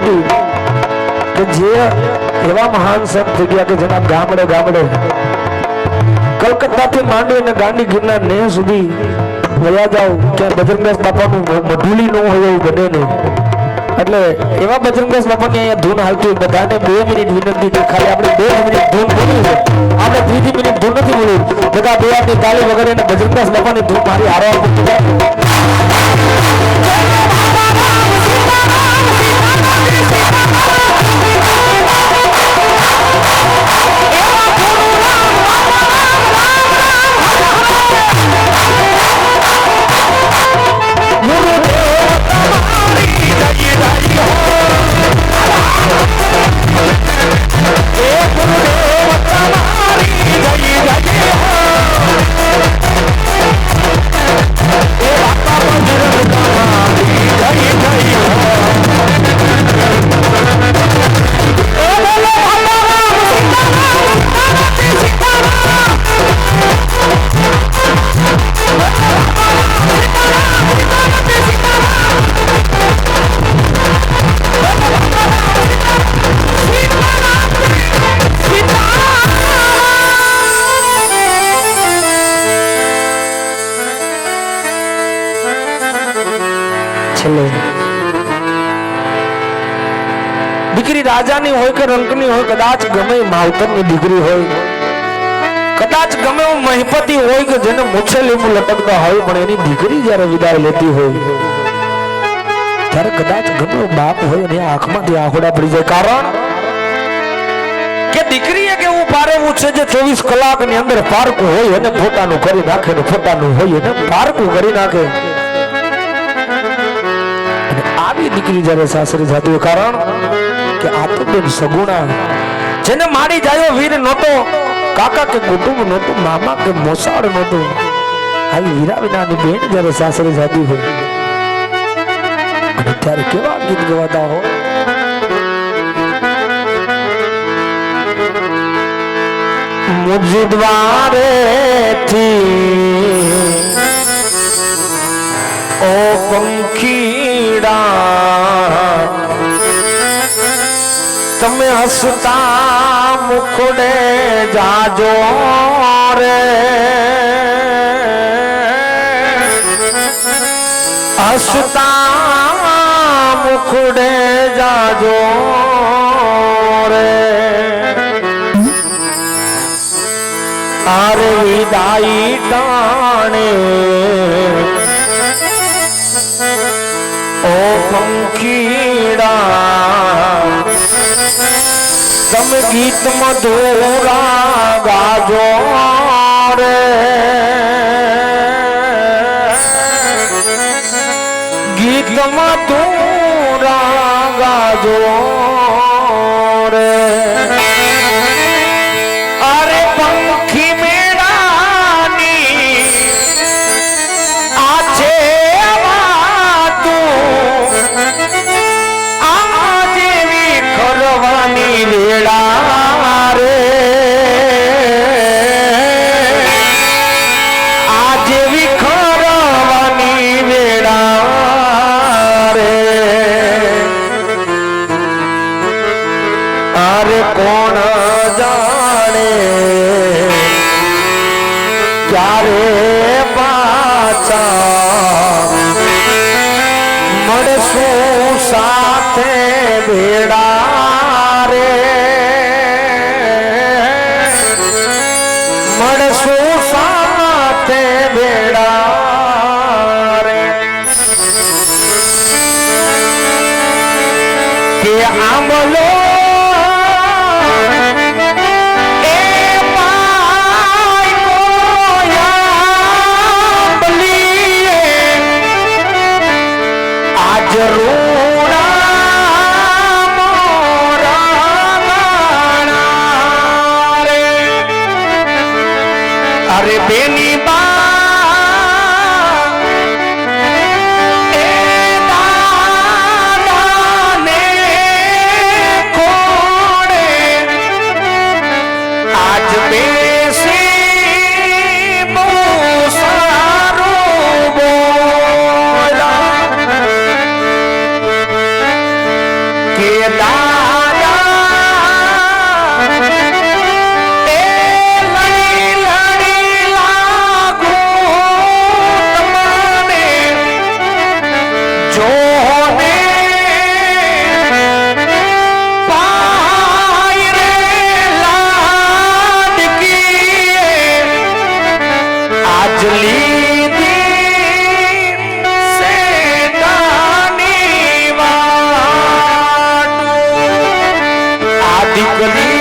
હતી કે જે એવા મહાન સંત થઈ ગયા કે જેના ગામડે ગામડે કલકત્તા થી માંડી અને ગાંધી ગિરનાર ને સુધી વયા જાવ ક્યાં બજરંગદાસ બાપાનું મઢુલી ન હોય એવું બને નહીં. એટલે એવા બજરંગદાસ બાપાની અહીંયા ધૂન હાલતી બધાને 2 મિનિટ વિનંતી કે ખાલી આપણે 2 મિનિટ ધૂન બોલવી છે. આપણે 3 મિનિટ ધૂન નથી બોલવી. બધા 2 હાથની તાળી વગર એને બજરંગદાસ બાપાની ધૂન મારી હારવા મૂકી જાય. દીકરી રાજાની હોય કે રંકની હોય, કદાચ ગમે માવતરની દીકરી હોય, કદાચ ગમે મહિપતિ હોય કે જેને મૂછે લીંબુ લટકતા હોય, પણ એની દીકરી જ્યારે વિદાય લેતી હોય ત્યારે કદાચ ગમે બાપ હોય અને આંખમાંથી આંખોડા પડી જાય. કારણ કે દીકરી એક એવું પારેવું છે જે 24 કલાકની અંદર પારકું હોય અને ફોટાનું કરી નાખે ને ફોટાનું હોય અને પારકું કરી નાખે. આવી દીકરી જ્યારે સાસરી જતી હોય, કારણ કે આ તો બેન સગુણા જેને મારી જાય વીર નહોતો, કાકા કે કુટુંબ નહોતું, મામા કે મોસાળ નહોતું. આવી વીરા વિનાની બેન જ્યારે સાસરી જતી હોય અને ત્યારે કેવા ગીત ગવાતા હોય. મુજ દ્વારેથી ઓ પંખીડા તમે હસતા મુખડે જાજો રે, હસતા મુખડે જાજો રે. આરે વિદાઈ ટાણે ઓ પંખીડા તમે ગીત મધુરા ગાજો રે, ગીત મધુરા ગાજો રે. અરે પંખી મેળાની આ છે આ જેવી ખરવાની વેળા રે, આ જેવી ખરવાની વેળા રે. અરે કોણ જાણે ક્યારે પાછા મળશું સાથે ભેડા રે, મળશું સાથે ભેડા રે. કે આંબલો અરે બેની બા એ દાદાને ખો એ દાદા એ લડી લડી લાગુ તમને જોને પાય રે લાડકી આજ લીધી સેનાની વાટ આ દીકરી